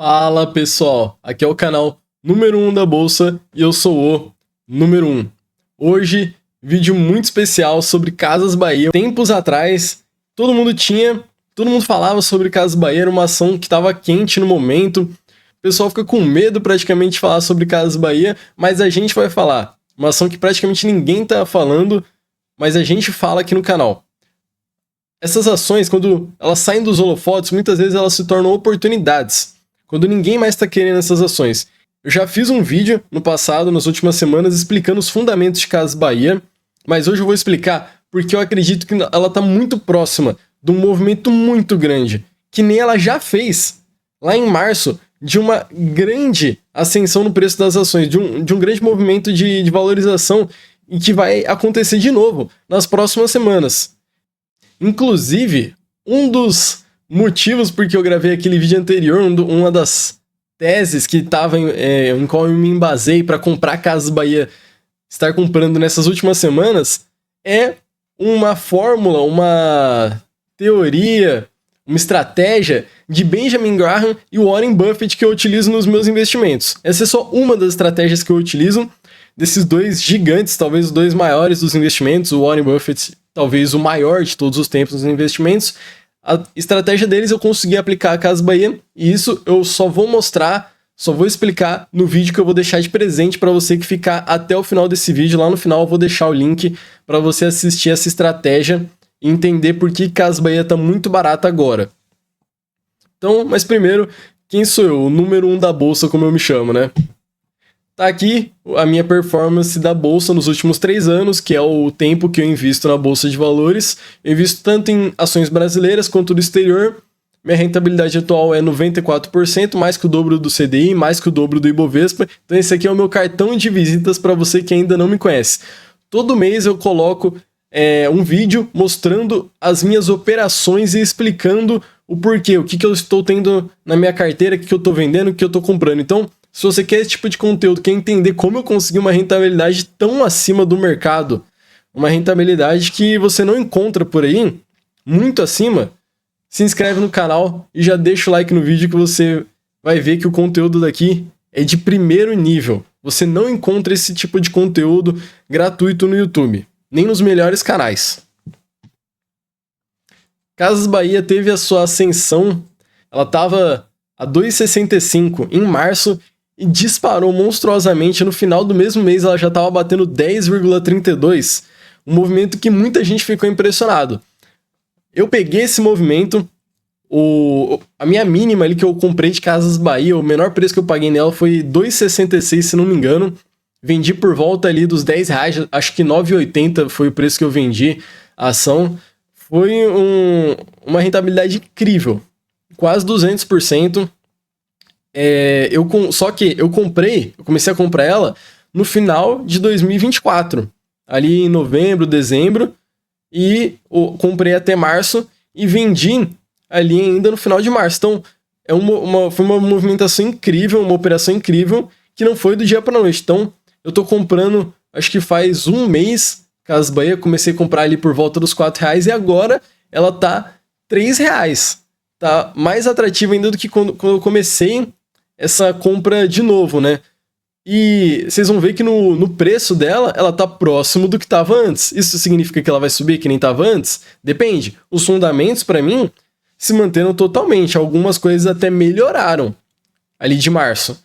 Fala pessoal, aqui é o canal número 1 da Bolsa e eu sou o número 1. Hoje, vídeo muito especial sobre Casas Bahia. Tempos atrás, todo mundo falava sobre Casas Bahia, era uma ação que estava quente no momento. O pessoal fica com medo praticamente de falar sobre Casas Bahia, mas a gente vai falar. Uma ação que praticamente ninguém está falando, mas a gente fala aqui no canal. Essas ações, quando elas saem dos holofotes, muitas vezes elas se tornam oportunidades. Quando ninguém mais está querendo essas ações. Eu já fiz um vídeo no passado, nas últimas semanas, explicando os fundamentos de Casas Bahia, mas hoje eu vou explicar porque eu acredito que ela está muito próxima de um movimento muito grande, que nem ela já fez lá em março, de uma grande ascensão no preço das ações, de um grande movimento de valorização e que vai acontecer de novo nas próximas semanas. Inclusive, um dos motivos porque eu gravei aquele vídeo anterior, uma das teses que estava em qual eu me embasei para comprar Casas Bahia, estar comprando nessas últimas semanas, é uma fórmula, uma teoria, uma estratégia de Benjamin Graham e Warren Buffett que eu utilizo nos meus investimentos. Essa é só uma das estratégias que eu utilizo, desses dois gigantes, talvez os dois maiores dos investimentos, o Warren Buffett, talvez o maior de todos os tempos dos investimentos. A estratégia deles eu consegui aplicar a Casas Bahia e isso eu só vou mostrar, só vou explicar no vídeo que eu vou deixar de presente para você que ficar até o final desse vídeo. Lá no final eu vou deixar o link para você assistir essa estratégia e entender por que Casas Bahia está muito barata agora. Então, mas primeiro, quem sou eu? O número 1 da bolsa, como eu me chamo, né? Tá aqui a minha performance da bolsa nos últimos 3 anos, que é o tempo que eu invisto na bolsa de valores. Eu invisto tanto em ações brasileiras quanto do exterior. Minha rentabilidade atual é 94%, mais que o dobro do CDI, mais que o dobro do Ibovespa. Então esse aqui é o meu cartão de visitas para você que ainda não me conhece. Todo mês eu coloco um vídeo mostrando as minhas operações e explicando o porquê, o que eu estou tendo na minha carteira, o que eu estou vendendo, o que eu estou comprando. Então, se você quer esse tipo de conteúdo, quer entender como eu consegui uma rentabilidade tão acima do mercado, uma rentabilidade que você não encontra por aí, muito acima, se inscreve no canal e já deixa o like no vídeo que você vai ver que o conteúdo daqui é de primeiro nível. Você não encontra esse tipo de conteúdo gratuito no YouTube, nem nos melhores canais. Casas Bahia teve a sua ascensão, ela estava a 2,65 em março, e disparou monstruosamente. No final do mesmo mês ela já estava batendo 10,32, um movimento que muita gente ficou impressionado. Eu peguei esse movimento, a minha mínima ali que eu comprei de Casas Bahia, o menor preço que eu paguei nela foi 2,66, se não me engano. Vendi por volta ali dos R$10, acho que 9,80 foi o preço que eu vendi a ação. Foi uma rentabilidade incrível, quase 200%. Só que eu comecei a comprar ela no final de 2024, ali em novembro, dezembro, e comprei até março e vendi ali ainda no final de março. Então, foi uma movimentação incrível, uma operação incrível, que não foi do dia para a noite. Então, eu tô comprando, acho que faz um mês, Casas Bahia, comecei a comprar ali por volta dos R$4, e agora ela tá R$3. Tá mais atrativa ainda do que quando eu comecei essa compra de novo, né? E vocês vão ver que no preço dela, ela tá próximo do que estava antes. Isso significa que ela vai subir que nem estava antes? Depende. Os fundamentos, para mim, se manteram totalmente. Algumas coisas até melhoraram ali de março.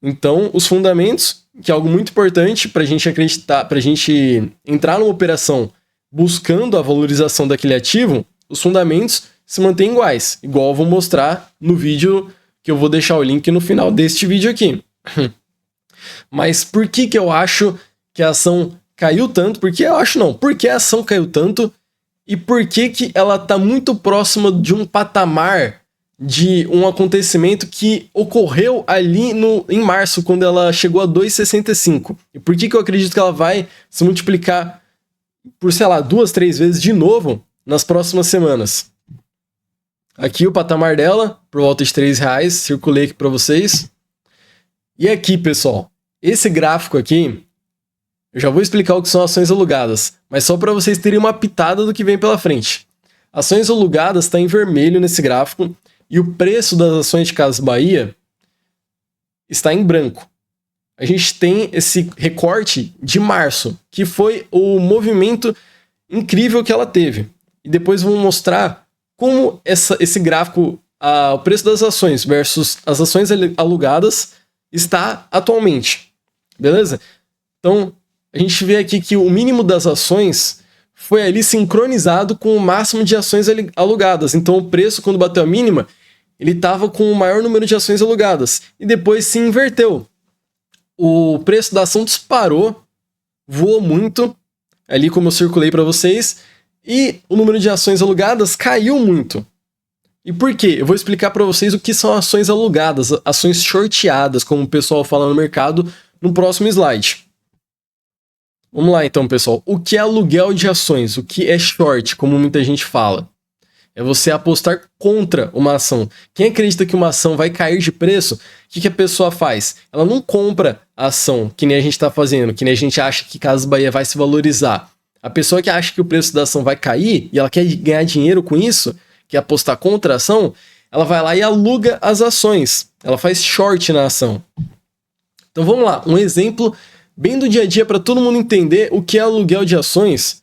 Então, os fundamentos, que é algo muito importante para a gente acreditar, para a gente entrar numa operação buscando a valorização daquele ativo, os fundamentos se mantêm iguais. Igual eu vou mostrar no vídeo que eu vou deixar o link no final deste vídeo aqui. Mas por que eu acho que a ação caiu tanto? Por que eu acho não? Por que a ação caiu tanto? E por que ela está muito próxima de um patamar, de um acontecimento que ocorreu ali em março, quando ela chegou a 2,65? E por que eu acredito que ela vai se multiplicar por, sei lá, 2, 3 vezes de novo nas próximas semanas? Aqui o patamar dela, por volta de R$3, circulei aqui para vocês. E aqui, pessoal, esse gráfico aqui, eu já vou explicar o que são ações alugadas, mas só para vocês terem uma pitada do que vem pela frente. Ações alugadas está em vermelho nesse gráfico, e o preço das ações de Casas Bahia está em branco. A gente tem esse recorte de março, que foi o movimento incrível que ela teve. E depois vou mostrar como esse gráfico, o preço das ações versus as ações alugadas, está atualmente. Beleza? Então, a gente vê aqui que o mínimo das ações foi ali sincronizado com o máximo de ações alugadas. Então, o preço, quando bateu a mínima, ele estava com o maior número de ações alugadas. E depois se inverteu. O preço da ação disparou, voou muito, ali como eu circulei para vocês, e o número de ações alugadas caiu muito. E por quê? Eu vou explicar para vocês o que são ações alugadas, ações shorteadas, como o pessoal fala no mercado, no próximo slide. Vamos lá então, pessoal. O que é aluguel de ações? O que é short, como muita gente fala? É você apostar contra uma ação. Quem acredita que uma ação vai cair de preço, o que a pessoa faz? Ela não compra a ação, que nem a gente está fazendo, que nem a gente acha que Casas Bahia vai se valorizar. A pessoa que acha que o preço da ação vai cair e ela quer ganhar dinheiro com isso, quer apostar contra a ação, ela vai lá e aluga as ações. Ela faz short na ação. Então vamos lá, um exemplo bem do dia a dia para todo mundo entender o que é aluguel de ações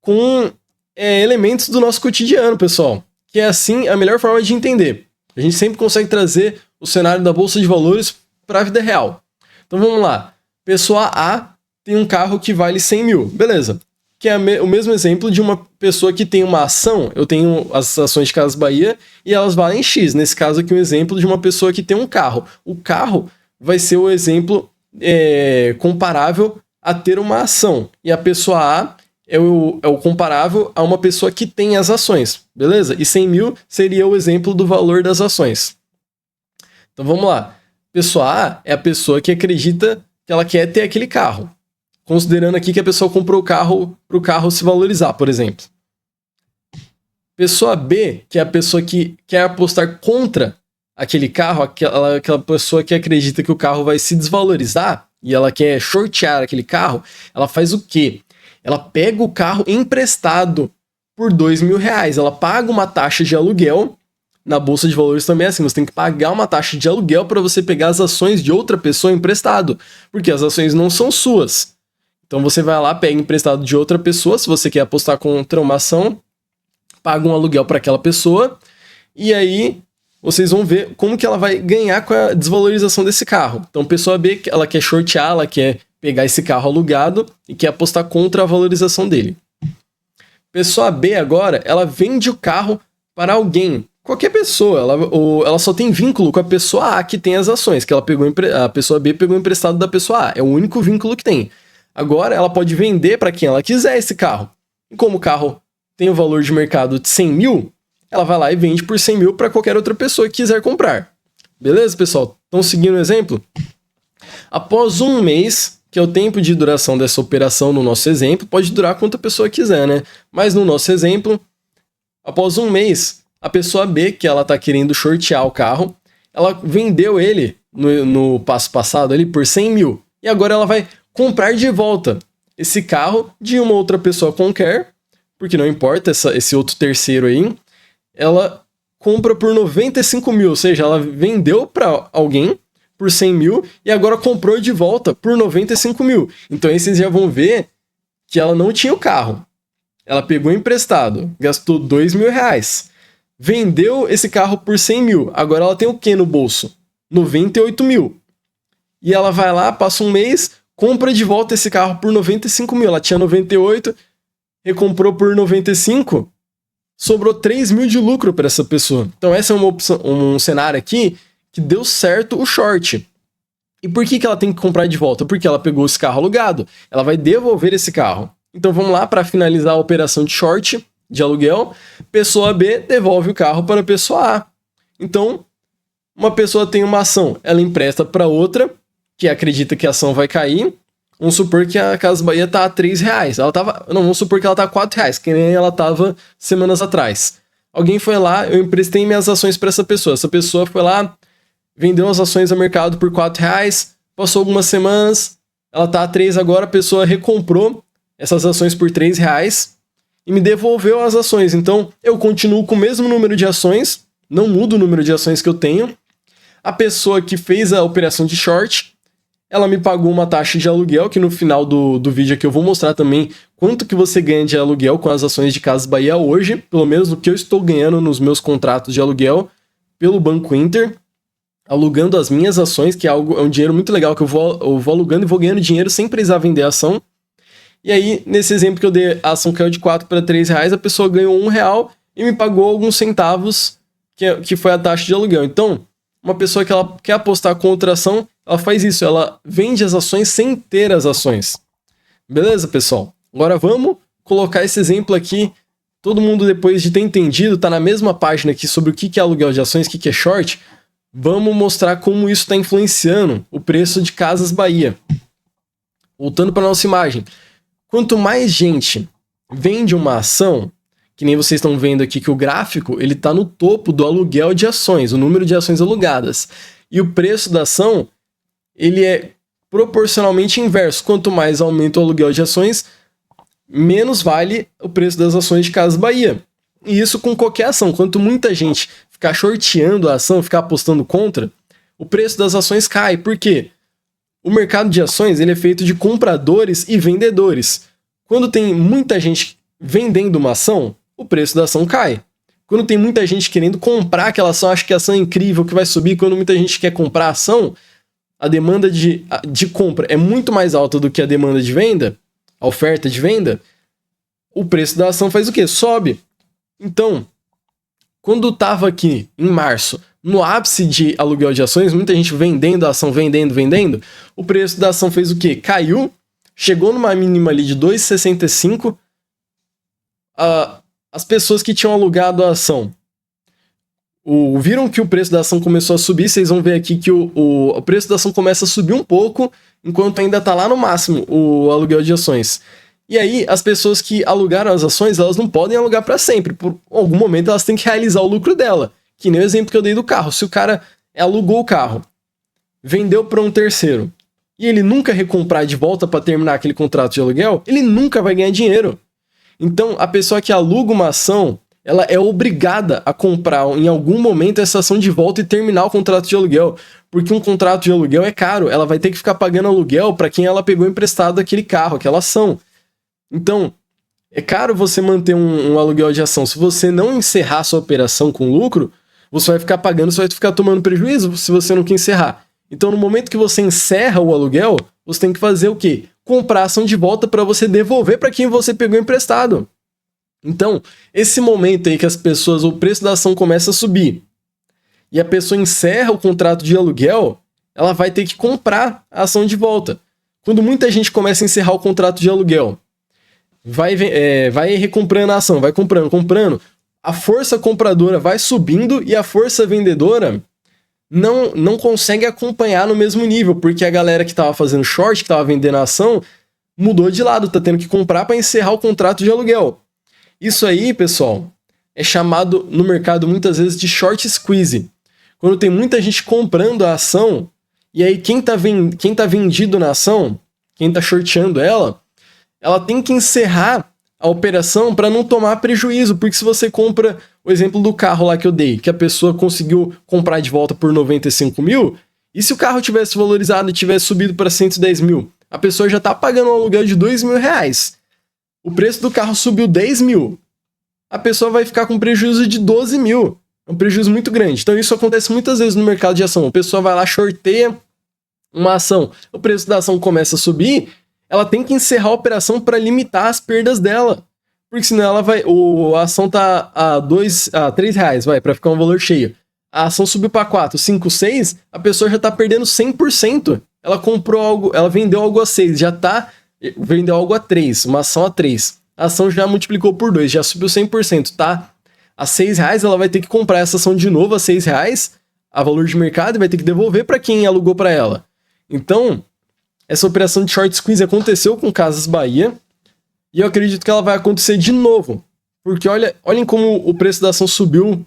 com elementos do nosso cotidiano, pessoal. Que é assim a melhor forma de entender. A gente sempre consegue trazer o cenário da Bolsa de Valores para a vida real. Então vamos lá. Pessoa A tem um carro que vale 100 mil. Beleza. Que é o mesmo exemplo de uma pessoa que tem uma ação. Eu tenho as ações de Casas Bahia e elas valem X. Nesse caso aqui, um exemplo de uma pessoa que tem um carro. O carro vai ser o exemplo comparável a ter uma ação. E a pessoa A é o comparável a uma pessoa que tem as ações, beleza? E 100 mil seria o exemplo do valor das ações. Então vamos lá. Pessoa A é a pessoa que acredita que ela quer ter aquele carro. Considerando aqui que a pessoa comprou o carro para o carro se valorizar, por exemplo. Pessoa B, que é a pessoa que quer apostar contra aquele carro, aquela pessoa que acredita que o carro vai se desvalorizar e ela quer shortear aquele carro, ela faz o quê? Ela pega o carro emprestado por R$2.000. Ela paga uma taxa de aluguel. Na Bolsa de Valores também é assim. Você tem que pagar uma taxa de aluguel para você pegar as ações de outra pessoa emprestado. Porque as ações não são suas. Então você vai lá, pega emprestado de outra pessoa. Se você quer apostar contra uma ação, paga um aluguel para aquela pessoa. E aí vocês vão ver como que ela vai ganhar com a desvalorização desse carro. Então pessoa B, ela quer shortear, ela quer pegar esse carro alugado e quer apostar contra a valorização dele. Pessoa B agora, ela vende o carro para alguém, qualquer pessoa, ela só tem vínculo com a pessoa A que tem as ações, que a pessoa B pegou emprestado da pessoa A, é o único vínculo que tem. Agora ela pode vender para quem ela quiser esse carro. E como o carro tem o valor de mercado de 100 mil, ela vai lá e vende por 100 mil para qualquer outra pessoa que quiser comprar. Beleza, pessoal? Estão seguindo o exemplo? Após um mês, que é o tempo de duração dessa operação no nosso exemplo, pode durar quanto a pessoa quiser, né? Mas no nosso exemplo, após um mês, a pessoa B, que ela está querendo shortear o carro, ela vendeu ele no passo passado ali por 100 mil. E agora ela vai comprar de volta esse carro de uma outra pessoa qualquer, porque não importa esse outro terceiro aí, ela compra por 95 mil, ou seja, ela vendeu para alguém por 100 mil e agora comprou de volta por 95 mil. Então aí vocês já vão ver que ela não tinha o carro. Ela pegou emprestado, gastou R$2.000, vendeu esse carro por 100 mil. Agora ela tem o que no bolso? 98 mil. E ela vai lá, passa um mês, compra de volta esse carro por 95 mil. Ela tinha 98, recomprou por 95, sobrou 3 mil de lucro para essa pessoa. Então essa é uma opção, um cenário aqui que deu certo o short. E por que ela tem que comprar de volta? Porque ela pegou esse carro alugado. Ela vai devolver esse carro. Então vamos lá para finalizar a operação de short, de aluguel. Pessoa B devolve o carro para a pessoa A. Então, uma pessoa tem uma ação, ela empresta para outra, que acredita que a ação vai cair. Vamos supor que a Casas Bahia está a R$3. Vamos supor que ela está a R$4, que nem ela estava semanas atrás. Alguém foi lá, eu emprestei minhas ações para essa pessoa. Essa pessoa foi lá, vendeu as ações ao mercado por R$4, passou algumas semanas, ela tá a 3 agora, a pessoa recomprou essas ações por R$3 e me devolveu as ações. Então, eu continuo com o mesmo número de ações, não mudo o número de ações que eu tenho. A pessoa que fez a operação de short, ela me pagou uma taxa de aluguel, que no final do vídeo aqui eu vou mostrar também quanto que você ganha de aluguel com as ações de Casas Bahia hoje, pelo menos o que eu estou ganhando nos meus contratos de aluguel pelo Banco Inter, alugando as minhas ações, que é um dinheiro muito legal, que eu vou alugando e vou ganhando dinheiro sem precisar vender a ação. E aí, nesse exemplo que eu dei, a ação caiu de 4 para 3 reais, a pessoa ganhou R$1 e me pagou alguns centavos, que foi a taxa de aluguel. Então, uma pessoa que ela quer apostar contra a ação, ela faz isso, ela vende as ações sem ter as ações. Beleza, pessoal? Agora vamos colocar esse exemplo aqui. Todo mundo, depois de ter entendido, tá na mesma página aqui sobre o que é aluguel de ações, o que é short. Vamos mostrar como isso está influenciando o preço de Casas Bahia. Voltando para a nossa imagem. Quanto mais gente vende uma ação, que nem vocês estão vendo aqui que o gráfico ele está no topo do aluguel de ações, o número de ações alugadas. E o preço da ação ele é proporcionalmente inverso. Quanto mais aumenta o aluguel de ações, menos vale o preço das ações de Casas Bahia. E isso com qualquer ação. Quanto muita gente ficar shorteando a ação, ficar apostando contra, o preço das ações cai. Por quê? O mercado de ações ele é feito de compradores e vendedores. Quando tem muita gente vendendo uma ação, o preço da ação cai. Quando tem muita gente querendo comprar aquela ação, acha que a ação é incrível, que vai subir, quando muita gente quer comprar a ação, a demanda de compra é muito mais alta do que a demanda de venda, a oferta de venda, o preço da ação faz o quê? Sobe. Então, quando estava aqui em março, no ápice de aluguel de ações, muita gente vendendo a ação, vendendo, o preço da ação fez o quê? Caiu, chegou numa mínima ali de 2,65. As pessoas que tinham alugado a ação viram que o preço da ação começou a subir. Vocês vão ver aqui que o preço da ação começa a subir um pouco, enquanto ainda está lá no máximo o aluguel de ações. E aí, as pessoas que alugaram as ações, elas não podem alugar para sempre. Por algum momento, elas têm que realizar o lucro dela. Que nem o exemplo que eu dei do carro. Se o cara alugou o carro, vendeu para um terceiro, e ele nunca recomprar de volta para terminar aquele contrato de aluguel, ele nunca vai ganhar dinheiro. Então, a pessoa que aluga uma ação, ela é obrigada a comprar em algum momento essa ação de volta e terminar o contrato de aluguel. Porque um contrato de aluguel é caro. Ela vai ter que ficar pagando aluguel para quem ela pegou emprestado aquele carro, aquela ação. Então, é caro você manter um aluguel de ação. Se você não encerrar sua operação com lucro, você vai ficar pagando, você vai ficar tomando prejuízo se você não quer encerrar. Então, no momento que você encerra o aluguel, você tem que fazer o quê? Comprar a ação de volta para você devolver para quem você pegou emprestado. Então, esse momento aí que as pessoas, o preço da ação começa a subir e a pessoa encerra o contrato de aluguel, ela vai ter que comprar a ação de volta. Quando muita gente começa a encerrar o contrato de aluguel, vai recomprando a ação, vai comprando, a força compradora vai subindo e a força vendedora não consegue acompanhar no mesmo nível, porque a galera que estava fazendo short, que estava vendendo a ação, mudou de lado, tá tendo que comprar para encerrar o contrato de aluguel. Isso aí, pessoal, é chamado no mercado muitas vezes de short squeeze. Quando tem muita gente comprando a ação, e aí quem tá vendido na ação, quem tá shorteando ela tem que encerrar a operação para não tomar prejuízo, porque se você compra o exemplo do carro lá que eu dei, que a pessoa conseguiu comprar de volta por 95 mil, e se o carro tivesse valorizado e tivesse subido para 110 mil, a pessoa já está pagando um aluguel de 2 mil reais. O preço do carro subiu 10 mil. A pessoa vai ficar com prejuízo de 12 mil. É um prejuízo muito grande. Então isso acontece muitas vezes no mercado de ação. A pessoa vai lá, shorteia uma ação, o preço da ação começa a subir, ela tem que encerrar a operação para limitar as perdas dela. Porque senão ela vai. A ação tá a 3 reais, para ficar um valor cheio. A ação subiu para 4, 5, 6, a pessoa já tá perdendo 100%. Ela comprou algo, ela vendeu algo a 6, vendeu algo a 3, uma ação a 3. A ação já multiplicou por 2, já subiu 100%, tá? A 6 reais ela vai ter que comprar essa ação de novo a 6 reais, a valor de mercado, e vai ter que devolver para quem alugou para ela. Então, essa operação de short squeeze aconteceu com Casas Bahia, e eu acredito que ela vai acontecer de novo. Porque olhem como o preço da ação subiu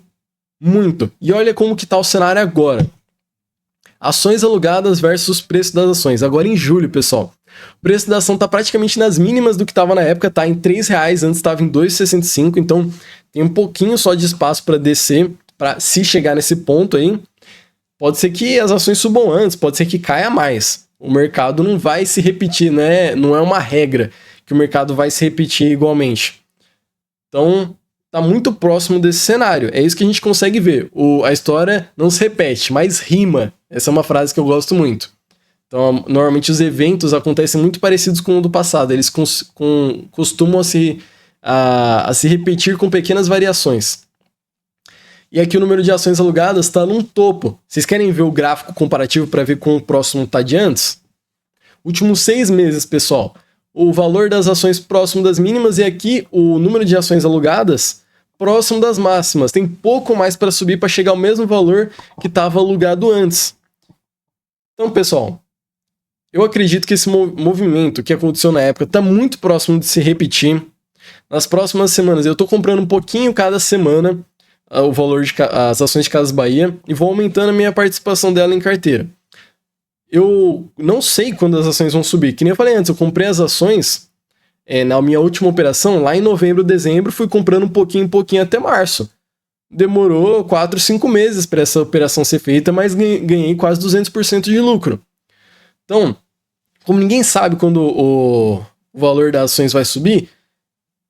muito. E olha como que tá o cenário agora. Ações alugadas versus preço das ações. Agora em julho, pessoal. O preço da ação tá praticamente nas mínimas do que estava na época, tá em 3 reais, antes estava em 2,65, então tem um pouquinho só de espaço para descer, para se chegar nesse ponto aí. pode ser que as ações subam antes, pode ser que caia mais. O mercado não vai se repetir, né? Não é uma regra que o mercado vai se repetir igualmente. Então, tá muito próximo desse cenário. É isso que a gente consegue ver. A história não se repete, mas rima. Essa é uma frase que eu gosto muito. Então, normalmente os eventos acontecem muito parecidos com o do passado. Eles costumam a se repetir com pequenas variações. E aqui o número de ações alugadas está num topo. Vocês querem ver o gráfico comparativo para ver como o próximo está de antes? Últimos 6 meses, pessoal. O valor das ações próximo das mínimas e aqui o número de ações alugadas próximo das máximas. Tem pouco mais para subir para chegar ao mesmo valor que estava alugado antes. Então, pessoal, eu acredito que esse movimento que aconteceu na época está muito próximo de se repetir. Nas próximas semanas eu estou comprando um pouquinho cada semana o valor as ações de Casas Bahia e vou aumentando a minha participação dela em carteira. Eu não sei quando as ações vão subir. Que nem eu falei antes, eu comprei as ações na minha última operação, lá em novembro, dezembro, fui comprando um pouquinho em pouquinho até março. Demorou 4, 5 meses para essa operação ser feita, mas ganhei quase 200% de lucro. Então, como ninguém sabe quando o valor das ações vai subir,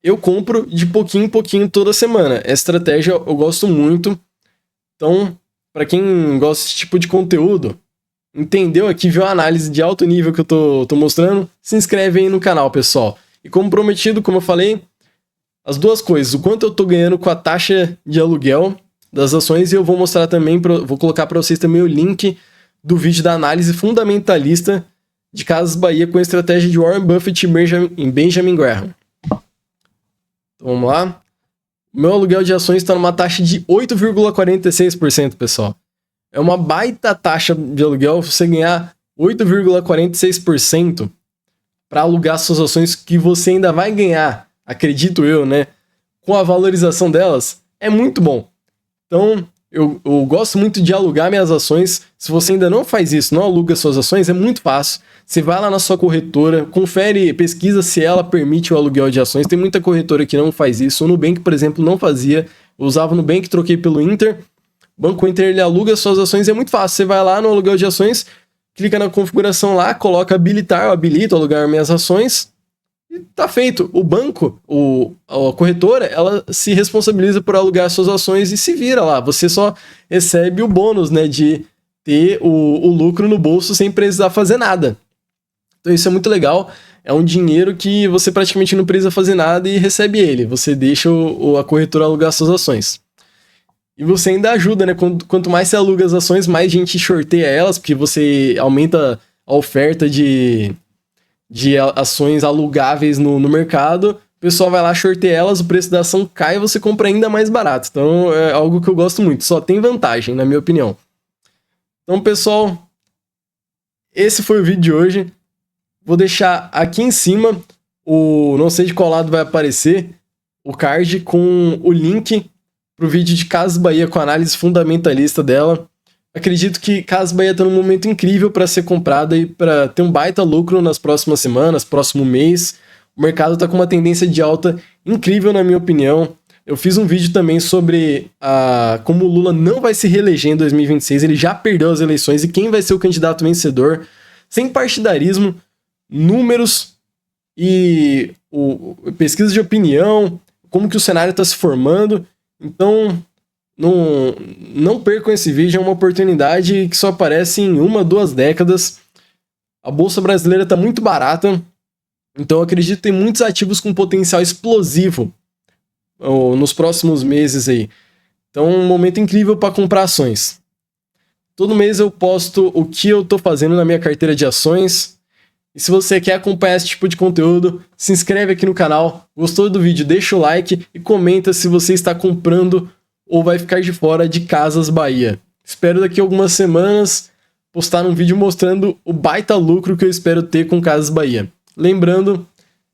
eu compro de pouquinho em pouquinho toda semana. Essa estratégia eu gosto muito. Então, para quem gosta desse tipo de conteúdo, entendeu aqui, viu a análise de alto nível que eu tô mostrando, se inscreve aí no canal, pessoal. E como prometido, como eu falei, as duas coisas, o quanto eu tô ganhando com a taxa de aluguel das ações, e eu vou mostrar também, vou colocar para vocês também o link do vídeo da análise fundamentalista de Casas Bahia com a estratégia de Warren Buffett e Benjamin Graham. Então, vamos lá. O meu aluguel de ações está numa taxa de 8,46%, pessoal. É uma baita taxa de aluguel você ganhar 8,46% para alugar suas ações que você ainda vai ganhar, acredito eu, né? Com a valorização delas, é muito bom. Então, eu gosto muito de alugar minhas ações. Se você ainda não faz isso, não aluga suas ações, é muito fácil. Você vai lá na sua corretora, confere, pesquisa se ela permite o aluguel de ações. Tem muita corretora que não faz isso. O Nubank, por exemplo, não fazia. Eu usava o Nubank, troquei pelo Inter. O Banco Inter, ele aluga suas ações, é muito fácil. Você vai lá no aluguel de ações, clica na configuração lá, coloca habilitar, eu habilito alugar minhas ações e tá feito. O banco, a corretora, ela se responsabiliza por alugar suas ações e se vira lá. Você só recebe o bônus, né, de ter o lucro no bolso sem precisar fazer nada. Então isso é muito legal. É um dinheiro que você praticamente não precisa fazer nada e recebe ele. Você deixa a corretora alugar suas ações. E você ainda ajuda, né? Quanto mais você aluga as ações, mais gente shorteia elas, porque você aumenta a oferta de ações alugáveis no mercado. O pessoal vai lá, shorteia elas, o preço da ação cai e você compra ainda mais barato. Então é algo que eu gosto muito. Só tem vantagem, na minha opinião. Então, pessoal, esse foi o vídeo de hoje. Vou deixar aqui em cima, não sei de qual lado vai aparecer, o card com o link pro vídeo de Casas Bahia com a análise fundamentalista dela. Acredito que Casas Bahia está num momento incrível para ser comprada e para ter um baita lucro nas próximas semanas, próximo mês. O mercado está com uma tendência de alta incrível, na minha opinião. Eu fiz um vídeo também sobre como o Lula não vai se reeleger em 2026, ele já perdeu as eleições e quem vai ser o candidato vencedor, sem partidarismo, números e pesquisa de opinião, como que o cenário está se formando. Então, não percam esse vídeo, é uma oportunidade que só aparece em 1, 2 décadas. A Bolsa Brasileira está muito barata, então eu acredito que tem muitos ativos com potencial explosivo nos próximos meses aí. Então, um momento incrível para comprar ações. Todo mês eu posto o que eu estou fazendo na minha carteira de ações. E se você quer acompanhar esse tipo de conteúdo, se inscreve aqui no canal. Gostou do vídeo? Deixa o like e comenta se você está comprando ou vai ficar de fora de Casas Bahia. Espero daqui a algumas semanas postar um vídeo mostrando o baita lucro que eu espero ter com Casas Bahia. Lembrando,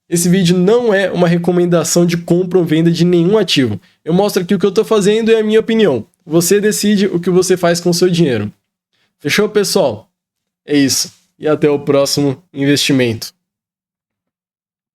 esse vídeo não é uma recomendação de compra ou venda de nenhum ativo. Eu mostro aqui o que eu estou fazendo e a minha opinião. Você decide o que você faz com o seu dinheiro. Fechou, pessoal? É isso. E até o próximo investimento.